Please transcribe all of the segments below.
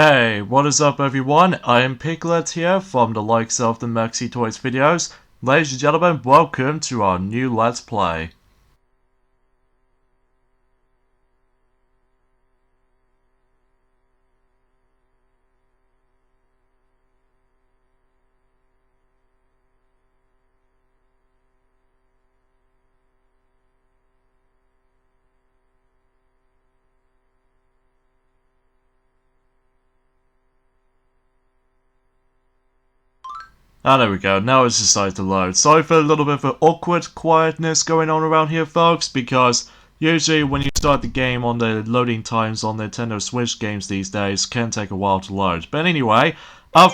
Hey, what is up everyone? I am Piglet here from the likes of the Maxi Toys videos. Ladies and gentlemen, welcome to our new Let's Play. There we go, now it's decided to load. Sorry for a little bit of awkward quietness going on around here folks, because usually when you start the game on the loading times on Nintendo Switch games these days can take a while to load. But anyway,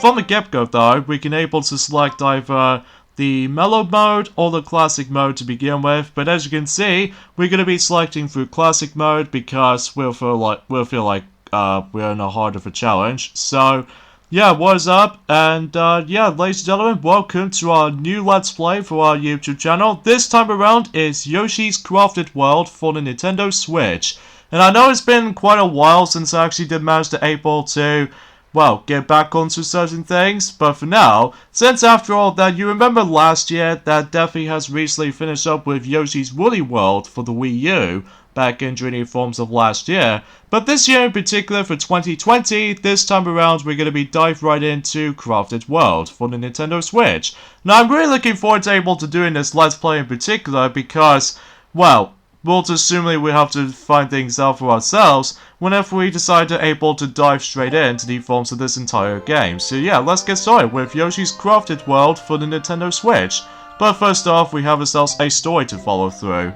from the get-go though, we can able to select either the mellow mode or the classic mode to begin with, but as you can see, we're going to be selecting through classic mode because we'll feel like we're in a harder of a challenge. So yeah, what is up? And yeah, ladies and gentlemen, welcome to our new Let's Play for our YouTube channel. This time around is Yoshi's Crafted World for the Nintendo Switch. And I know it's been quite a while since I actually did manage to able to, well, get back onto certain things. But for now, since after all that, you remember last year that Defi has recently finished up with Yoshi's Woolly World for the Wii U back in Dreamy Forms of last year. But this year in particular for 2020, this time around we're going to be dive right into Crafted World for the Nintendo Switch. Now I'm really looking forward to able to doing this Let's Play in particular because, well, we'll just assumably we have to find things out for ourselves whenever we decide to able to dive straight into the forms of this entire game. So yeah, let's get started with Yoshi's Crafted World for the Nintendo Switch. But first off, we have ourselves a story to follow through.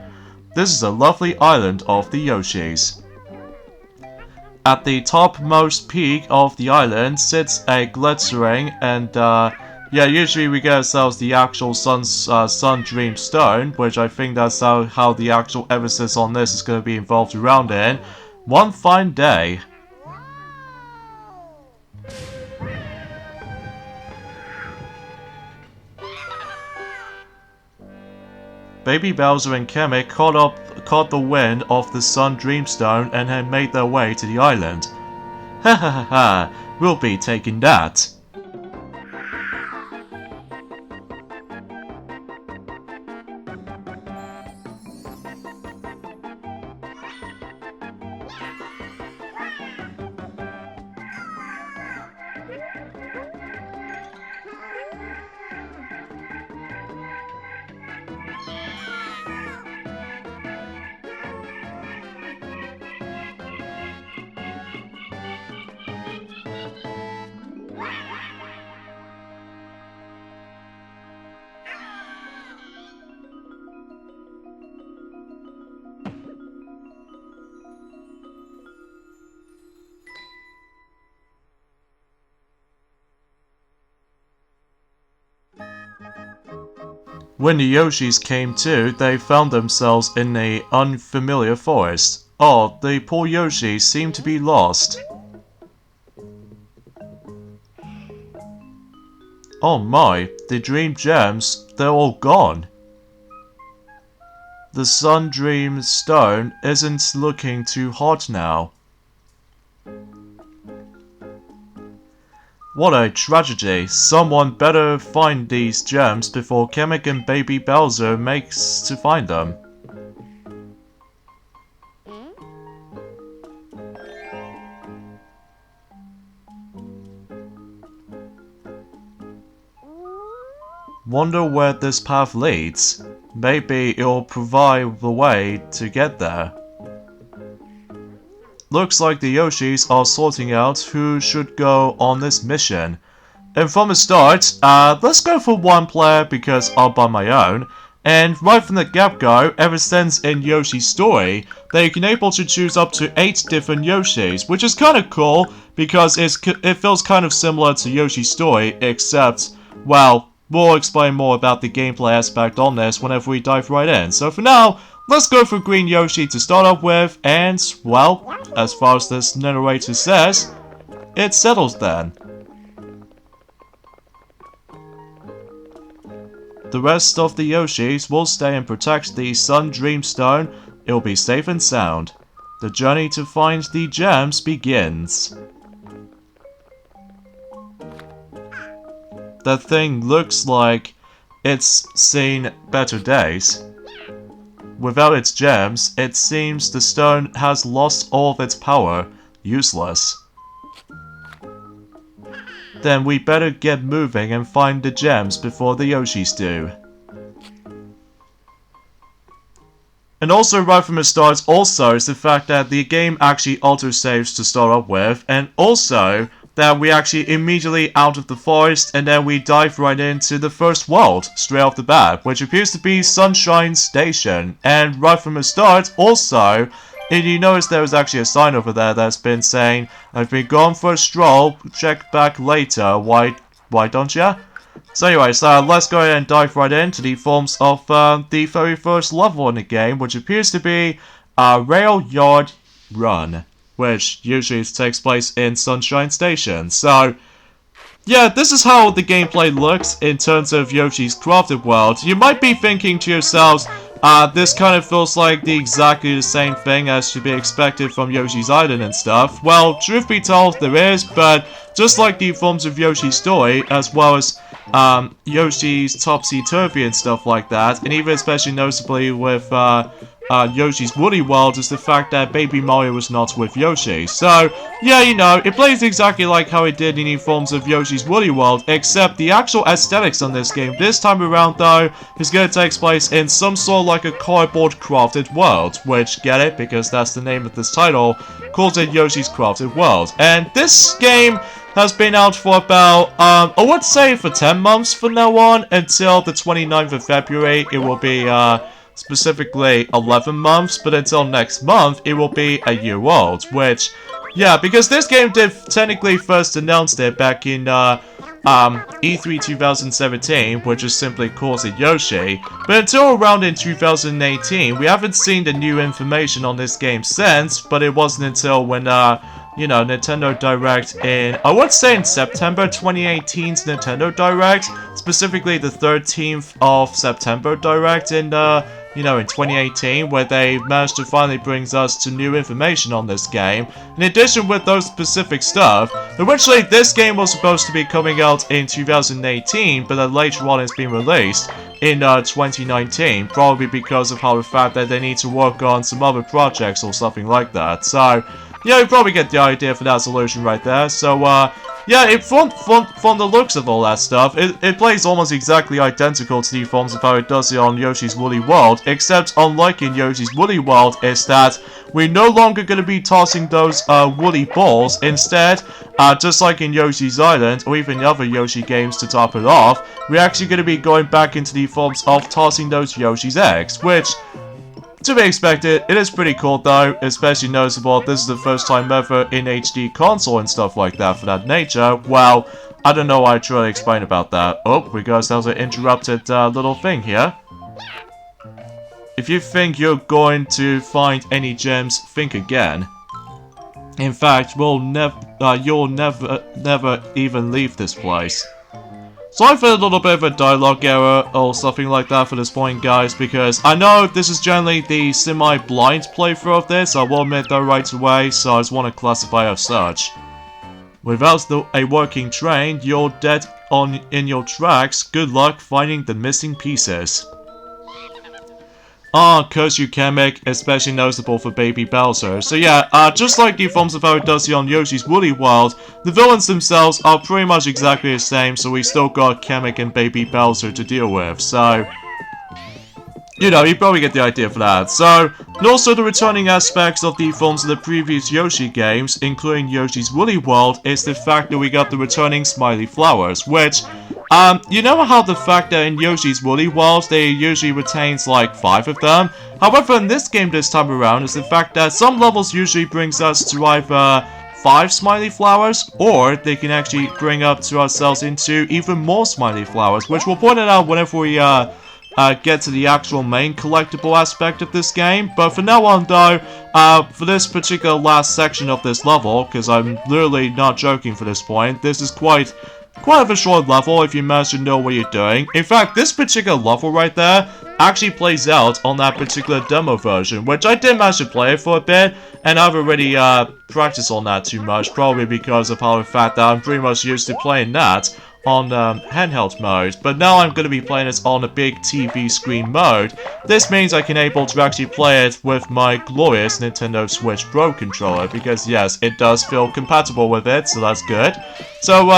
This is a lovely island of the Yoshis. At the topmost peak of the island sits a glittering and yeah, usually we get ourselves the actual Sun Dream Stone, which I think that's how the actual emphasis on this is going to be involved around in. One fine day. Baby Bowser and Kamek caught the wind of the Sun Dreamstone and had made their way to the island. Ha ha ha ha, we'll be taking that. When the Yoshis came to, they found themselves in an unfamiliar forest. Oh, the poor Yoshis seemed to be lost. Oh my, the dream gems, they're all gone. The Sun Dream Stone isn't looking too hot now. What a tragedy. Someone better find these gems before Kamek and Baby Bowser makes to find them. Wonder where this path leads. Maybe it'll provide the way to get there. Looks like the Yoshis are sorting out who should go on this mission. And from the start, let's go for one player because I'm by my own. And right from the get-go, ever since in Yoshi's story, they can able to choose up to 8 different Yoshis, which is kind of cool because it feels kind of similar to Yoshi's story, except, well, we'll explain more about the gameplay aspect on this whenever we dive right in. So for now, let's go for Green Yoshi to start off with, and, well, as far as this narrator says, it settles then. The rest of the Yoshis will stay and protect the Sun Dreamstone. It'll be safe and sound. The journey to find the gems begins. that thing looks like it's seen better days. Without its gems, it seems the stone has lost all of its power. Useless. Then we better get moving and find the gems before the Yoshis do. And also right from the start also is the fact that the game actually autosaves to start up with, and also that we actually immediately out of the forest and then we dive right into the first world straight off the bat, which appears to be Sunshine Station. And right from the start also, and you notice there was actually a sign over there that's been saying, "I've been gone for a stroll, check back later, why don't ya?" So anyways, let's go ahead and dive right into the forms of the very first level in the game, which appears to be Rail Yard Run, which usually takes place in Sunshine Station. So, yeah, this is how the gameplay looks in terms of Yoshi's Crafted World. You might be thinking to yourselves, this kind of feels like exactly the same thing as to be expected from Yoshi's Island and stuff. Well, truth be told, there is, but just like the forms of Yoshi's story, as well as Yoshi's Topsy-Turvy and stuff like that, and even especially noticeably with Yoshi's Woolly World, is the fact that Baby Mario was not with Yoshi. So, yeah, you know, it plays exactly like how it did in the forms of Yoshi's Woolly World, except the actual aesthetics on this game this time around, though, is going to take place in some sort of like a cardboard crafted world, which, get it, because that's the name of this title, calls it Yoshi's Crafted World. And this game has been out for about, I would say for 10 months from now on, until the 29th of February, it will be, specifically 11 months, but until next month, it will be a year old, which, yeah, because this game did technically first announced it back in, E3 2017, which is simply calls it Yoshi, but until around in 2018, we haven't seen the new information on this game since, but it wasn't until when, you know, Nintendo Direct in, I would say in September 2018's Nintendo Direct, specifically the 13th of September Direct in, you know, in 2018, where they managed to finally bring us to new information on this game. In addition with those specific stuff, originally this game was supposed to be coming out in 2018, but then later on it's been released in 2019, probably because of how the fact that they need to work on some other projects or something like that. So, yeah, you probably get the idea for that solution right there. So, yeah, from the looks of all that stuff, it plays almost exactly identical to the forms of how it does it on Yoshi's Woolly World, except unlike in Yoshi's Woolly World is that we're no longer going to be tossing those woolly balls. Instead, just like in Yoshi's Island, or even the other Yoshi games to top it off, we're actually going to be going back into the forms of tossing those Yoshi's eggs, which, to be expected, it is pretty cool though, especially noticeable this is the first time ever in HD console and stuff like that for that nature. Well, I don't know why I truly explain about that. Oh, because there's an interrupted little thing here. If you think you're going to find any gems, think again. In fact, you'll never even leave this place. Sorry for a little bit of a dialogue error or something like that for this point, guys, because I know this is generally the semi-blind playthrough of this, I will admit that right away, so I just want to classify as such. Without a working train, you're dead in your tracks. Good luck finding the missing pieces. Curse you, Kamek, especially noticeable for Baby Bowser. So yeah, just like the forms of how it does here on Yoshi's Woolly World, the villains themselves are pretty much exactly the same, so we still got Kamek and Baby Bowser to deal with, so, you know, you probably get the idea for that. So, and also the returning aspects of the forms of the previous Yoshi games, including Yoshi's Woolly World, is the fact that we got the returning smiley flowers, which, you know how the fact that in Yoshi's Woolly World, they usually retains like 5 of them? However, in this game this time around, is the fact that some levels usually brings us to either 5 smiley flowers, or they can actually bring up to ourselves into even more smiley flowers, which we'll point it out whenever we, get to the actual main collectible aspect of this game. But for now on though, for this particular last section of this level, because I'm literally not joking for this point, this is quite of a short level if you manage to know what you're doing. In fact, this particular level right there actually plays out on that particular demo version, which I did manage to play for a bit, and I've already practiced on that too much, probably because of how the fact that I'm pretty much used to playing that on handheld mode, but now I'm going to be playing it on a big TV screen mode. This means I can able to actually play it with my glorious Nintendo Switch Pro controller, because yes, it does feel compatible with it, so that's good. So,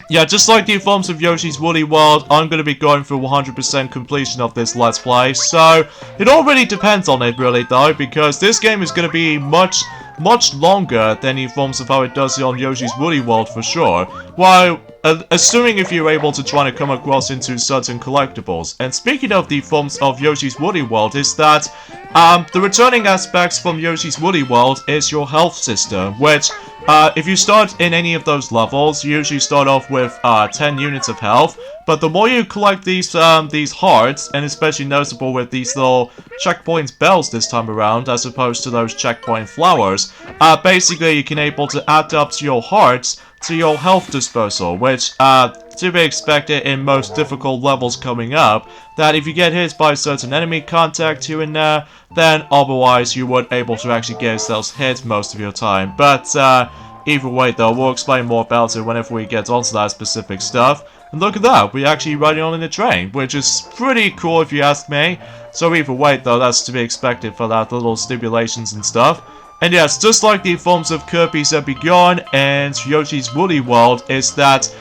yeah, just like the forms of Yoshi's Woolly World, I'm going to be going for 100% completion of this Let's Play, so it all really depends on it really though, because this game is going to be much longer than the forms of how it does on Yoshi's Woolly World for sure, while assuming if you're able to try to come across into certain collectibles. And speaking of the forms of Yoshi's Woolly World is that the returning aspects from Yoshi's Woolly World is your health system, which if you start in any of those levels, you usually start off with 10 units of health, but the more you collect these hearts, and especially noticeable with these little checkpoint bells this time around, as opposed to those checkpoint flowers, basically you can able to add up to your hearts to your health dispersal, which to be expected in most difficult levels coming up, that if you get hit by a certain enemy contact here and there, then otherwise you would able to actually get yourselves hit most of your time. But either way though, we'll explain more about it whenever we get onto that specific stuff. And look at that, we're actually riding on in a train, which is pretty cool if you ask me. So either way though, that's to be expected for that little stipulations and stuff. And yes, just like the forms of Kirby's Epic Yarn and Yoshi's Woolly World, is that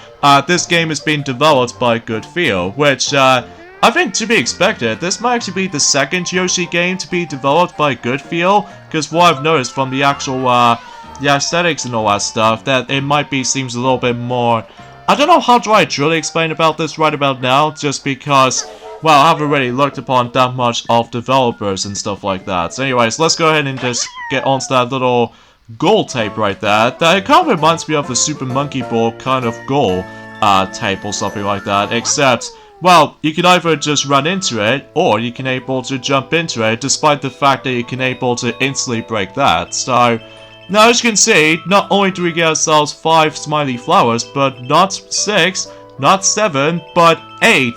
this game has been developed by Good Feel, which I think to be expected. This might actually be the second Yoshi game to be developed by Good Feel, because what I've noticed from the actual the aesthetics and all that stuff, that it might be seems a little bit more. I don't know how do I truly explain about this right about now, just because, well, I haven't really looked upon that much of developers and stuff like that. So anyways, let's go ahead and just get onto that little gold tape right there. That it kind of reminds me of the Super Monkey Ball kind of goal tape or something like that, except, well, you can either just run into it, or you can able to jump into it, despite the fact that you can able to instantly break that. So, now as you can see, not only do we get ourselves 5 smiley flowers, but not 6, not 7, but 8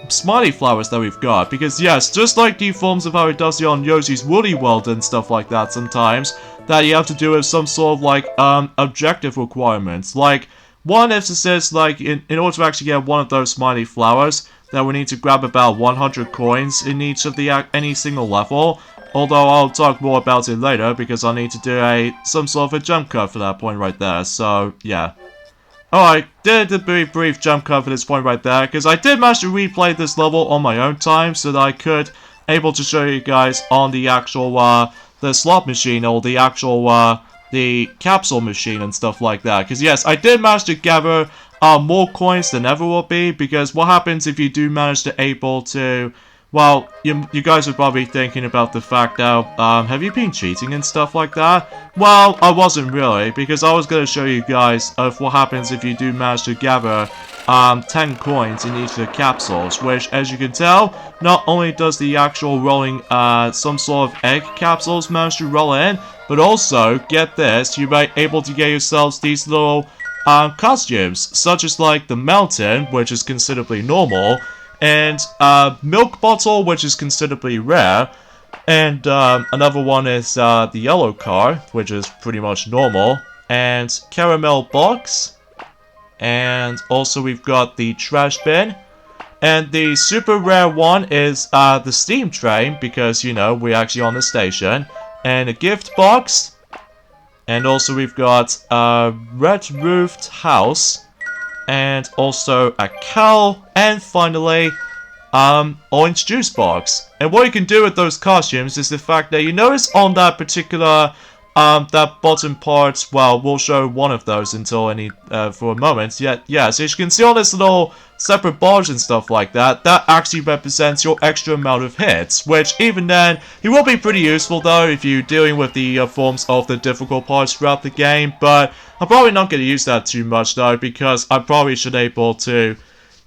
smiley flowers that we've got, because yes, just like the forms of how it does here on Yoshi's Woolly World and stuff like that sometimes, that you have to do with some sort of like objective requirements. Like one instance, like in order to actually get one of those smiley flowers, that we need to grab about 100 coins in each of the any single level. Although I'll talk more about it later, because I need to do some sort of a jump cut for that point right there. So yeah. Alright, did a very brief jump cut for this point right there, because I did manage to replay this level on my own time, so that I could able to show you guys on the actual, the slot machine, or the actual, the capsule machine and stuff like that. Because yes, I did manage to gather, more coins than ever will be, because what happens if you do manage to able to, well, you guys are probably thinking about the fact that, have you been cheating and stuff like that? Well, I wasn't really, because I was going to show you guys of what happens if you do manage to gather 10 coins in each of the capsules, which, as you can tell, not only does the actual rolling, some sort of egg capsules manage to roll in, but also, get this, you might be able to get yourselves these little costumes, such as like the mountain, which is considerably normal, and milk bottle, which is considerably rare, and another one is the yellow car, which is pretty much normal, and caramel box, and also we've got the trash bin, and the super rare one is the steam train, because, you know, we're actually on the station, and a gift box, and also we've got a red roofed house, and also a cow, and finally, orange juice box. And what you can do with those costumes is the fact that you notice on that particular, that bottom part, well, we'll show one of those until for a moment. Yeah, so as you can see all this little separate bars and stuff like that, that actually represents your extra amount of hits, which even then, it will be pretty useful though if you're dealing with the forms of the difficult parts throughout the game, but I'm probably not going to use that too much though, because I probably should able to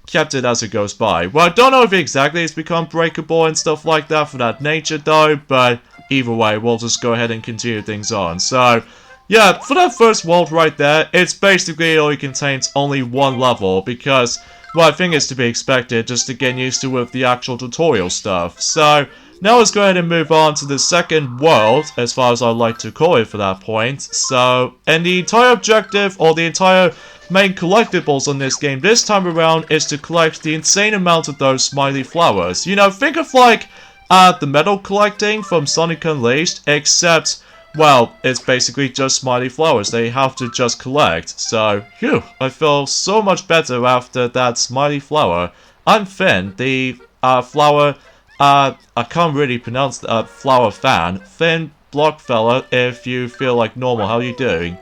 kept it as it goes by. Well, I don't know if exactly it's become breakable and stuff like that for that nature though, but either way, we'll just go ahead and continue things on. So, yeah, for that first world right there, it's basically only contains only one level, because, well, I think it's to be expected just to get used to with the actual tutorial stuff. So, now let's go ahead and move on to the second world, as far as I like to call it for that point. So, and the entire objective, or the entire main collectibles on this game this time around, is to collect the insane amount of those smiley flowers. You know, think of like the metal collecting from Sonic Unleashed, except, well, it's basically just smiley flowers they have to just collect. So, phew, I feel so much better after that smiley flower. I'm Finn, the flower, I can't really pronounce the flower fan. Finn Blockfella, if you feel like normal. How you doing?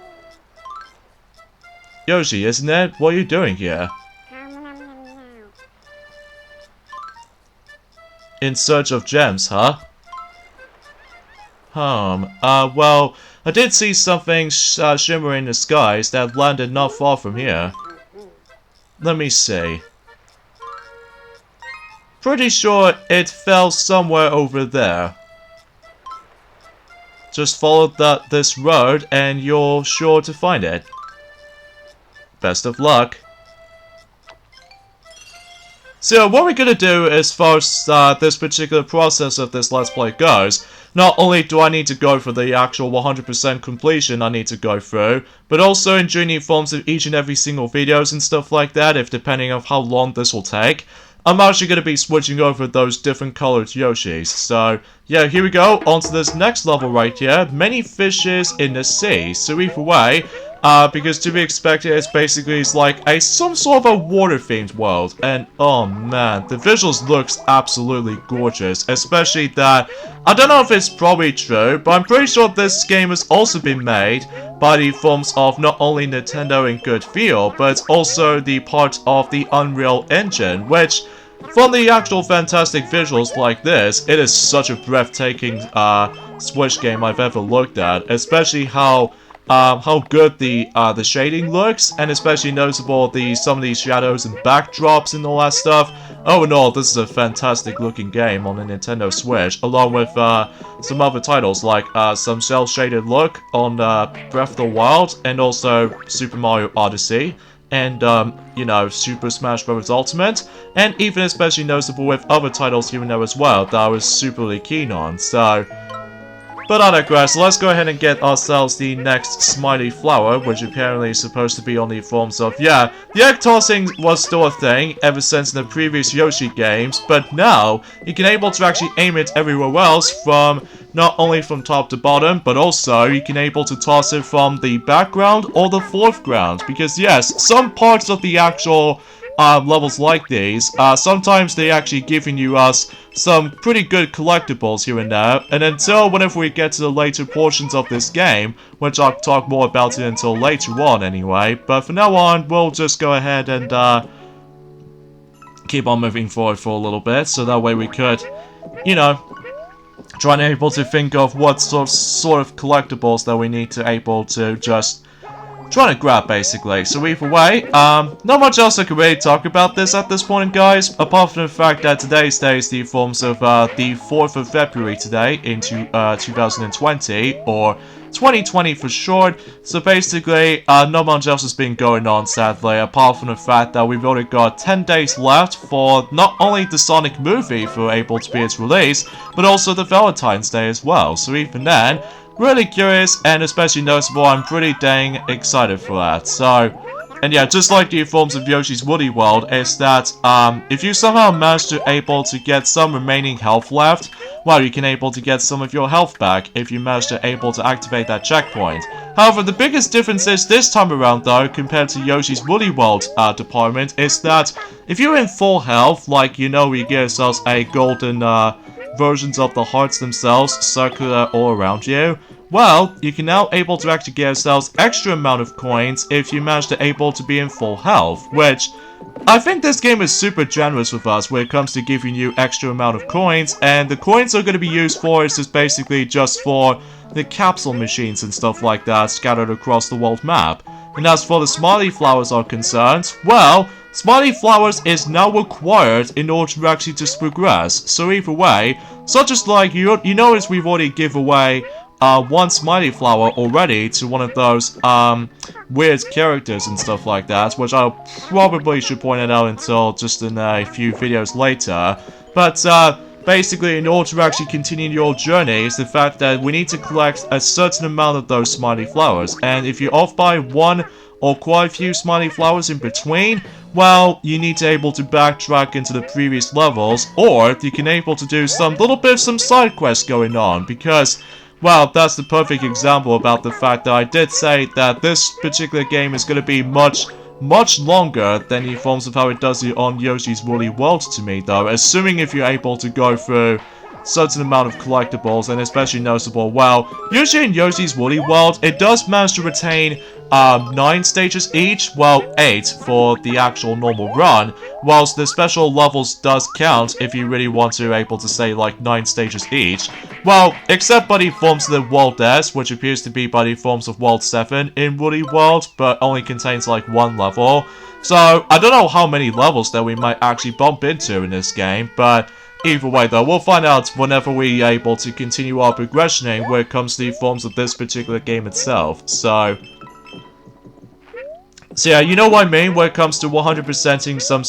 Yoshi, isn't it? What are you doing here? In search of gems, huh? Well, I did see something shimmer in the skies that landed not far from here. Let me see. Pretty sure it fell somewhere over there. Just follow this road and you're sure to find it. Best of luck. So what we're gonna do as far as this particular process of this Let's Play goes, not only do I need to go for the actual 100% completion I need to go through, but also in junior forms of each and every single videos and stuff like that, if depending on how long this will take, I'm actually going to be switching over those different colored Yoshis. So, yeah, here we go, on to this next level right here, many fishes in the sea. So either way, because to be expected, it's like some sort of a water-themed world. And, oh man, the visuals looks absolutely gorgeous. Especially that, I don't know if it's probably true, but I'm pretty sure this game has also been made by the forms of not only Nintendo in good feel, but it's also the part of the Unreal Engine, which, from the actual fantastic visuals like this, it is such a breathtaking Switch game I've ever looked at, especially how good the shading looks, and especially noticeable some of these shadows and backdrops and all that stuff. Oh in all, this is a fantastic looking game on the Nintendo Switch, along with some other titles like some cel shaded look on Breath of the Wild, and also Super Mario Odyssey, and you know, Super Smash Bros. Ultimate, and even especially noticeable with other titles here and there as well that I was superly keen on. So, but I digress, let's go ahead and get ourselves the next smiley flower, which apparently is supposed to be on the forms of, yeah, the egg tossing was still a thing ever since in the previous Yoshi games, but now you can able to actually aim it everywhere else, from not only from top to bottom, but also you can able to toss it from the background or the foreground, because yes, some parts of the actual levels like these, sometimes they actually giving you some pretty good collectibles here and there, and until whenever we get to the later portions of this game, which I'll talk more about it until later on anyway, but for now on, we'll just go ahead and keep on moving forward for a little bit, so that way we could, you know, try and able to think of what sort of collectibles that we need to able to just trying to grab, basically. So either way, not much else I can really talk about this at this point, guys, apart from the fact that today's day is the forms of the 4th of February today into 2020, or 2020 for short. So basically, not much else has been going on, sadly, apart from the fact that we've only got 10 days left for not only the Sonic movie for able to be its release, but also the Valentine's Day as well. So even then, really curious, and especially noticeable, I'm pretty dang excited for that. So, and yeah, just like the forms of Yoshi's Woolly World, is that, if you somehow manage to able to get some remaining health left, well, you can able to get some of your health back if you manage to able to activate that checkpoint. However, the biggest difference is this time around, though, compared to Yoshi's Woolly World department, is that if you're in full health, like, you know, we get ourselves a golden, versions of the hearts themselves circular all around you, well, you can now able to actually get yourselves extra amount of coins if you manage to able to be in full health, which I think this game is super generous with us when it comes to giving you extra amount of coins, and the coins are going to be used for is just basically just for the capsule machines and stuff like that scattered across the world map. And as for the smiley flowers are concerned, well, smiley flowers is now required in order to actually just progress. So either way, such as like, you notice we've already give away one smiley flower already to one of those weird characters and stuff like that, which I probably should point it out until just in a few videos later. But basically, in order to actually continue your journey, is the fact that we need to collect a certain amount of those smiley flowers. And if you're off by one or quite a few smiley flowers in between, well, you need to able to backtrack into the previous levels, or you can able to do some little bit of some side quests going on, because, well, that's the perfect example about the fact that I did say that this particular game is going to be much longer than the forms of how it does it on Yoshi's Woolly World to me, though, assuming if you're able to go through certain amount of collectibles, and especially noticeable, well, usually in Yoshi's Woolly World, it does manage to retain 9 stages each, well, 8 for the actual normal run, whilst the special levels does count if you really want to able to say like 9 stages each. Well, except by the forms of the World S, which appears to be by the forms of World 7 in Woolly World, but only contains like 1 level. So, I don't know how many levels that we might actually bump into in this game, but either way though, we'll find out whenever we're able to continue our progressioning when it comes to the forms of this particular game itself. So yeah, you know what I mean when it comes to 100%ing some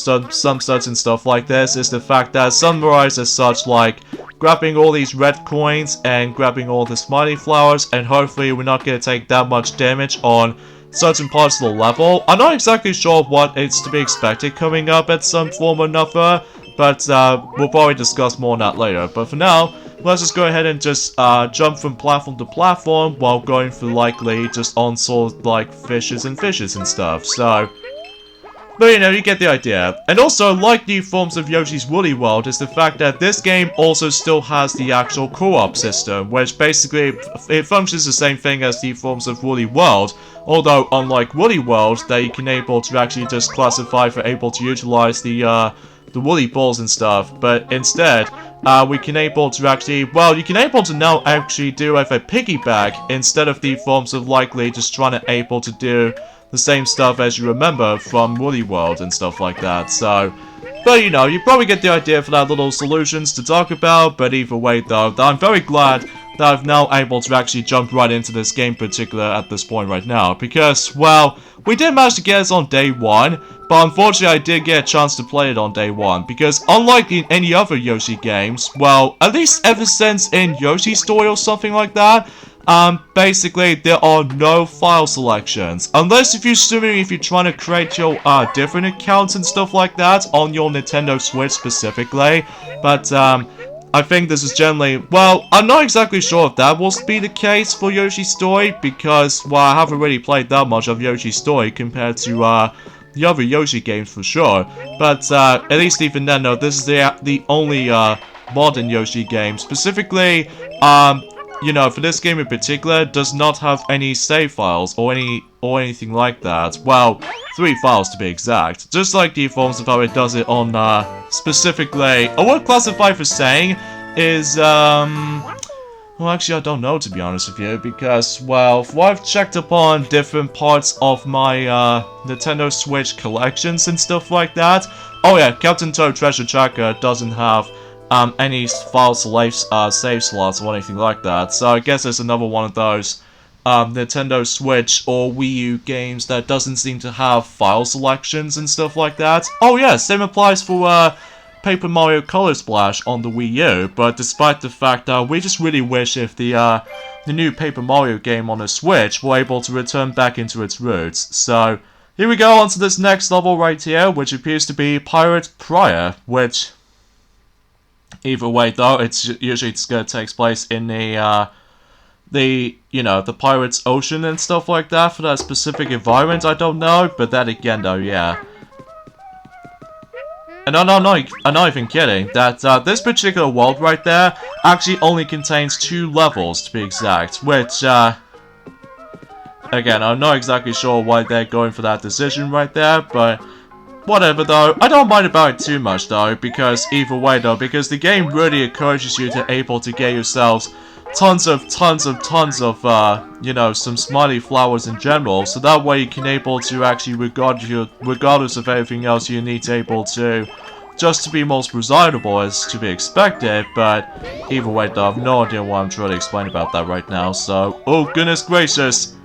certain stuff like this, is the fact that summarized as such, like grabbing all these red coins and grabbing all the smiley flowers, and hopefully we're not going to take that much damage on certain parts of the level. I'm not exactly sure what is to be expected coming up at some form or another, but we'll probably discuss more on that later. But for now, let's just go ahead and just jump from platform to platform while going for likely just on sort of like fishes and stuff. So, but you know, you get the idea. And also, like the forms of Yoshi's Woolly World, is the fact that this game also still has the actual co-op system, which basically it functions the same thing as the forms of Woolly World. Although, unlike Woolly World, that you can able to actually just classify for able to utilize the woolly balls and stuff, but instead, we can able to actually, well, you can able to now actually do with a piggyback instead of the forms of likely just trying to able to do the same stuff as you remember from Woolly World and stuff like that. So, but you know, you probably get the idea for that little solutions to talk about. But either way though, I'm very glad that I'm now able to actually jump right into this game particular at this point right now, because, well, we did manage to get it on day 1, but unfortunately I did get a chance to play it on day 1, because unlike in any other Yoshi games, well, at least ever since in Yoshi's Story or something like that, basically there are no file selections, unless if you're trying to create your different accounts and stuff like that on your Nintendo Switch specifically, but I think this is generally, well, I'm not exactly sure if that will be the case for Yoshi's Story, because, well, I haven't really played that much of Yoshi's Story compared to the other Yoshi games for sure, but at least even then, no, this is the only modern Yoshi game, specifically, you know, for this game in particular, does not have any save files or anything like that. Well, 3 files to be exact. Just like the forms of how it does it on, specifically, I would classify for saying is, well, actually, I don't know, to be honest with you, because, well, what I've checked upon different parts of my, Nintendo Switch collections and stuff like that, oh yeah, Captain Toad Treasure Tracker doesn't have any file save slots or anything like that. So I guess there's another one of those Nintendo Switch or Wii U games that doesn't seem to have file selections and stuff like that. Oh yeah, same applies for Paper Mario Color Splash on the Wii U. But despite the fact that we just really wish if the new Paper Mario game on the Switch were able to return back into its roots. So here we go on to this next level right here, which appears to be Pirate Prior, which, either way though, it's gonna take place in the you know, the Pirate's Ocean and stuff like that for that specific environment. I don't know, but that again though, yeah. And I'm not even kidding, that this particular world right there actually only contains 2 levels to be exact, which again, I'm not exactly sure why they're going for that decision right there, but whatever though. I don't mind about it too much though, because either way though, because the game really encourages you to able to get yourselves tons of, you know, some smiley flowers in general, so that way you can able to actually, regardless of everything else, you need to able to, just to be most presentable as to be expected, but either way though, I have no idea what I'm trying to explain about that right now, so, oh goodness gracious.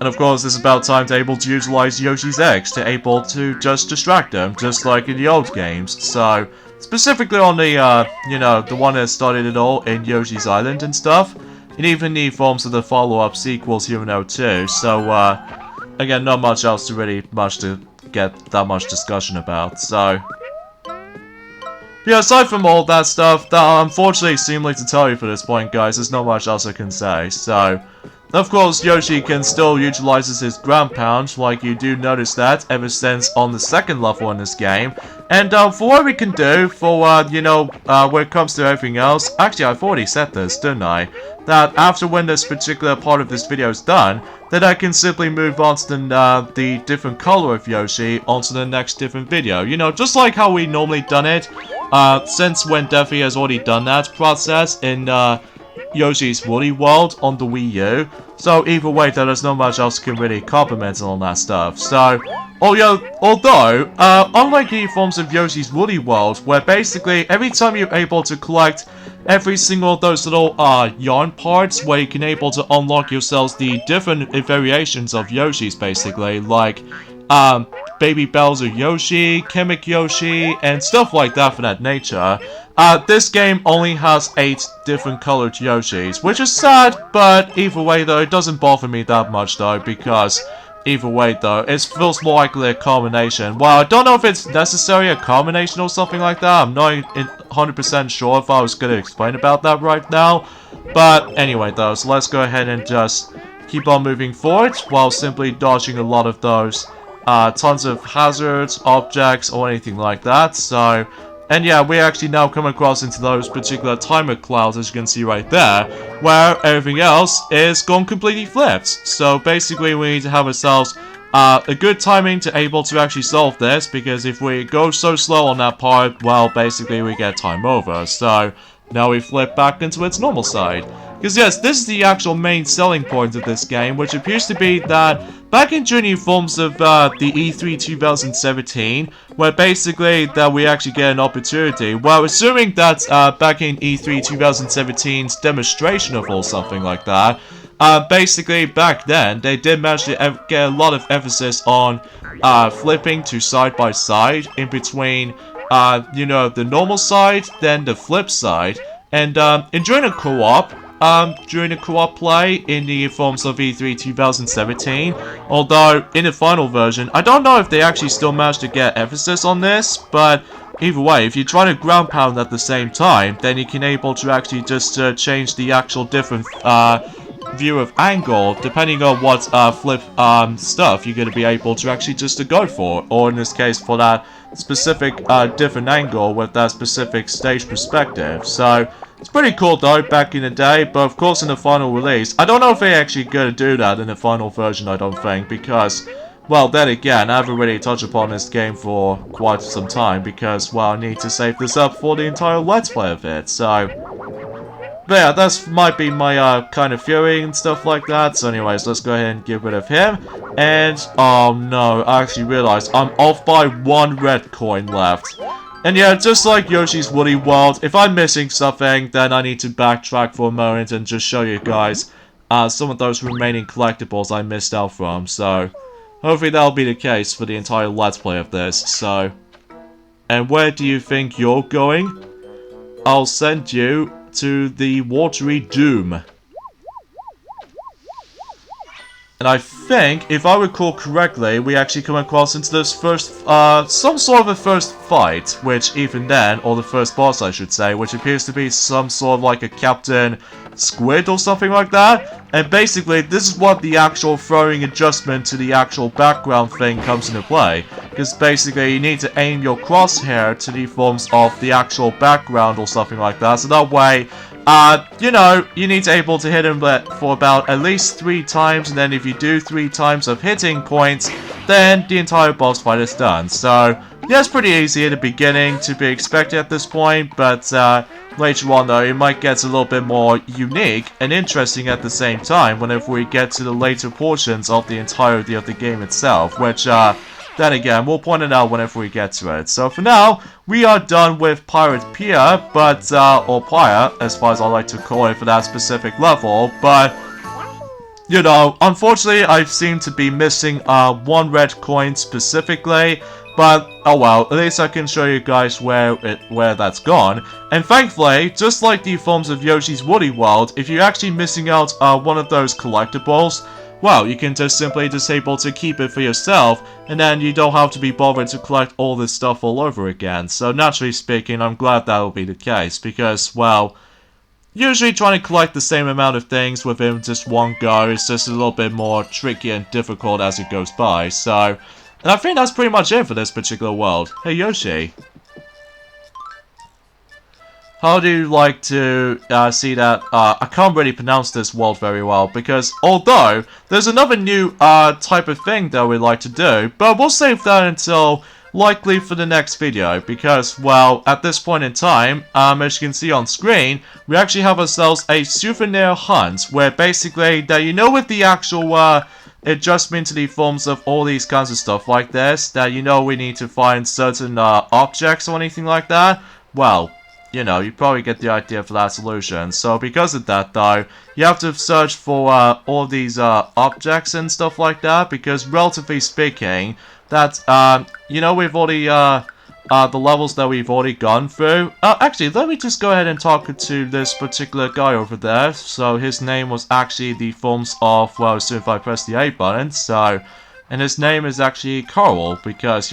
And of course, it's about time to able to utilize Yoshi's eggs to able to just distract them, just like in the old games. So, specifically on the, you know, the one that started it all in Yoshi's Island and stuff. And even the forms of the follow-up sequels here and out too. So, again, not much else to really to get that much discussion about. So, yeah, aside from all that stuff, that unfortunately seem like to tell you for this point, guys, there's not much else I can say. So, of course, Yoshi can still utilizes his ground pound, like you do notice that ever since on the second level in this game. And for what we can do for, you know, when it comes to everything else, actually I've already said this, didn't I? That after when this particular part of this video is done, that I can simply move on to the different color of Yoshi onto the next different video. You know, just like how we normally done it, since when Defi has already done that process in, Yoshi's Woolly World on the Wii U. So either way, there's not much else can really compliment on that stuff. So, although, unlike the forms of Yoshi's Woolly World, where basically every time you're able to collect every single of those little yarn parts, where you can able to unlock yourselves the different variations of Yoshi's, basically, like Baby Bowser Yoshi, Chemic Yoshi, and stuff like that for that nature. This game only has 8 different colored Yoshis, which is sad, but either way though, it doesn't bother me that much though, because either way though, it feels more likely a combination. Well, I don't know if it's necessarily a combination or something like that. I'm not 100% sure if I was going to explain about that right now. But anyway though, so let's go ahead and just keep on moving forward while simply dodging a lot of those tons of hazards, objects, or anything like that. So, and yeah, we actually now come across into those particular timer clouds, as you can see right there, where everything else is gone completely flipped. So basically, we need to have ourselves a good timing to able to actually solve this, because if we go so slow on that part, well, basically we get time over. So now we flip back into its normal side. Because yes, this is the actual main selling point of this game, which appears to be that back in Junior forms of the E3 2017, where basically that we actually get an opportunity, well, assuming that back in E3 2017's demonstration of or something like that, basically back then they did manage to get a lot of emphasis on flipping to side by side in between, you know, the normal side, then the flip side, and during a co-op. During the co-op play in the forms of E3 2017. Although, in the final version, I don't know if they actually still managed to get emphasis on this, but either way, if you try to ground pound at the same time, then you can able to actually just change the actual different view of angle, depending on what flip stuff you're going to be able to actually just to go for, or in this case, for that specific different angle with that specific stage perspective. So, it's pretty cool though, back in the day, but of course in the final release, I don't know if they're actually going to do that in the final version, I don't think, because, well, then again, I haven't really touched upon this game for quite some time, because, well, I need to save this up for the entire Let's Play of it, so, but yeah, that might be my kind of feeling and stuff like that, so anyways, let's go ahead and get rid of him, and, oh no, I actually realized I'm off by 1 red coin left. And yeah, just like Yoshi's Woolly World, if I'm missing something, then I need to backtrack for a moment and just show you guys some of those remaining collectibles I missed out from. So, hopefully that'll be the case for the entire Let's Play of this. So, and where do you think you're going? I'll send you to the Watery Doom. And I think, if I recall correctly, we actually come across into this first, some sort of a first fight, which even then, or the first boss I should say, which appears to be some sort of like a Captain Squid or something like that. And basically, this is what the actual throwing adjustment to the actual background thing comes into play. Because basically, you need to aim your crosshair to the forms of the actual background or something like that, so that way, you know, you need to able to hit him for about at least 3 times, and then if you do 3 times of hitting points, then the entire boss fight is done. So, yeah, it's pretty easy at the beginning to be expected at this point, but later on though, it might get a little bit more unique and interesting at the same time whenever we get to the later portions of the entirety of the game itself, which, then again, we'll point it out whenever we get to it. So for now, we are done with Pirate Pier, but, or Pyre, as far as I like to call it for that specific level, but, you know, unfortunately, I seem to be missing, 1 red coin specifically, But, oh well, at least I can show you guys where that's gone. And thankfully, just like the forms of Yoshi's Woolly World, if you're actually missing out one of those collectibles, well, you can just simply disable to keep it for yourself, and then you don't have to be bothered to collect all this stuff all over again. So naturally speaking, I'm glad that will be the case, because, well, usually trying to collect the same amount of things within just one go is just a little bit more tricky and difficult as it goes by, so... And I think that's pretty much it for this particular world. Hey Yoshi. How do you like to see that? I can't really pronounce this world very well because although there's another new type of thing that we'd like to do, but we'll save that until likely for the next video because, well, at this point in time, as you can see on screen, we actually have ourselves a souvenir hunt where basically that with the actual adjustment to the forms of all these kinds of stuff like this, that we need to find certain objects or anything like that, well, you probably get the idea for that solution. So because of that though, you have to search for all these objects and stuff like that, because relatively speaking, that, we've already, the levels that we've already gone through. Actually, let me just go ahead and talk to this particular guy over there. So his name was actually the forms of, well, as soon as I press the A button, so, and his name is actually Carl, because,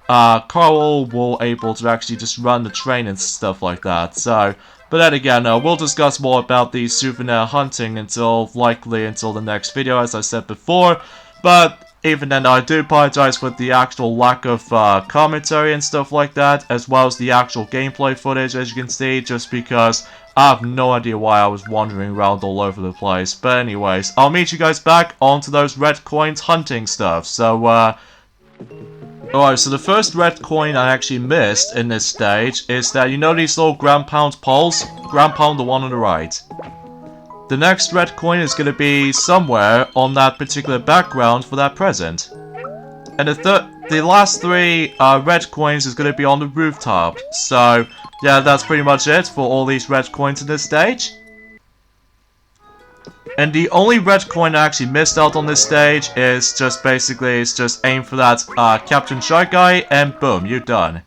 Carl will able to actually just run the train and stuff like that, so, but then again, we'll discuss more about the souvenir hunting until the next video, as I said before, but even then, I do apologize for the actual lack of commentary and stuff like that, as well as the actual gameplay footage, as you can see, just because I have no idea why I was wandering around all over the place. But anyways, I'll meet you guys back onto those red coins hunting stuff. So, alright, so the first red coin I actually missed in this stage is that, these little ground pound poles? Ground pound, the one on the right. The next red coin is going to be somewhere on that particular background for that present. And the last three red coins is going to be on the rooftop. So, yeah, that's pretty much it for all these red coins in this stage. And the only red coin I actually missed out on this stage is just basically, aim for that Captain Shy Guy, and boom, you're done.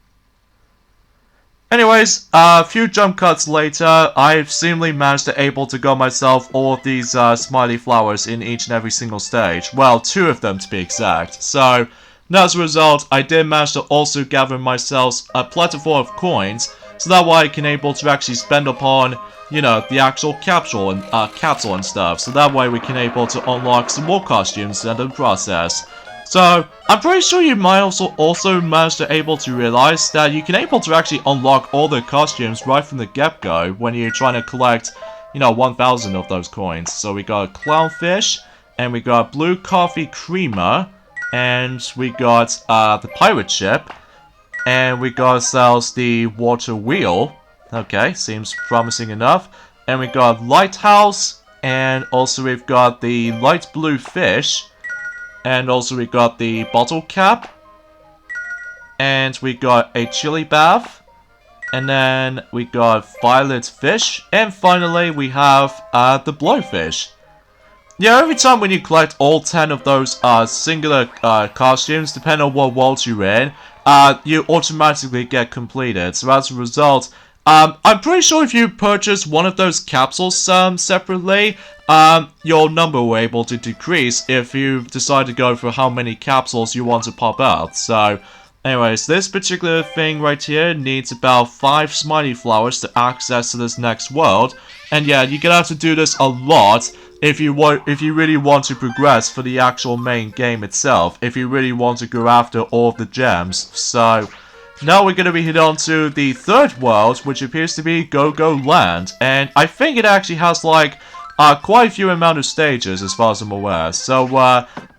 Anyways, a few jump cuts later, I've seemingly managed to able to got myself all of these smiley flowers in each and every single stage. Well, 2 of them to be exact. So, as a result, I did manage to also gather myself a plentiful of coins, so that way I can able to actually spend upon, the actual capsule and stuff. So that way we can able to unlock some more costumes in the process. So, I'm pretty sure you might also manage to able to realize that you can able to actually unlock all the costumes right from the get-go when you're trying to collect, 1,000 of those coins. So we got a clownfish, and we got blue coffee creamer, and we got the pirate ship, and we got ourselves the water wheel. Okay, seems promising enough. And we got lighthouse, and also we've got the light blue fish. And also we got the bottle cap. And we got a chili bath. And then we got violet fish. And finally we have the blowfish. Yeah, every time when you collect all 10 of those singular costumes, depending on what world you're in, you automatically get completed. So as a result, I'm pretty sure if you purchase one of those capsules separately, your number will be able to decrease if you decide to go for how many capsules you want to pop out. So, anyways, this particular thing right here needs about 5 smiley flowers to access to this next world. And yeah, you're gonna have to do this a lot if you really want to progress for the actual main game itself. If you really want to go after all of the gems. So, now we're going to be heading on to the third world, which appears to be Go-Go Land. And I think it actually has, like, quite a few amount of stages, as far as I'm aware. So,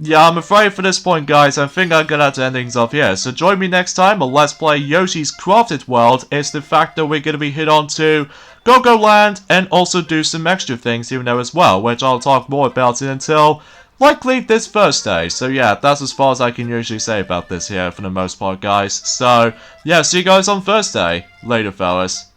yeah, I'm afraid for this point, guys, I think I'm going to have to end things off here. So join me next time on Let's Play Yoshi's Crafted World. It's the fact that we're going to be heading on to Go-Go Land, and also do some extra things here and there as well, which I'll talk more about it until likely this first day. So yeah, that's as far as I can usually say about this here for the most part, guys. So yeah, see you guys on Thursday. Later, fellas.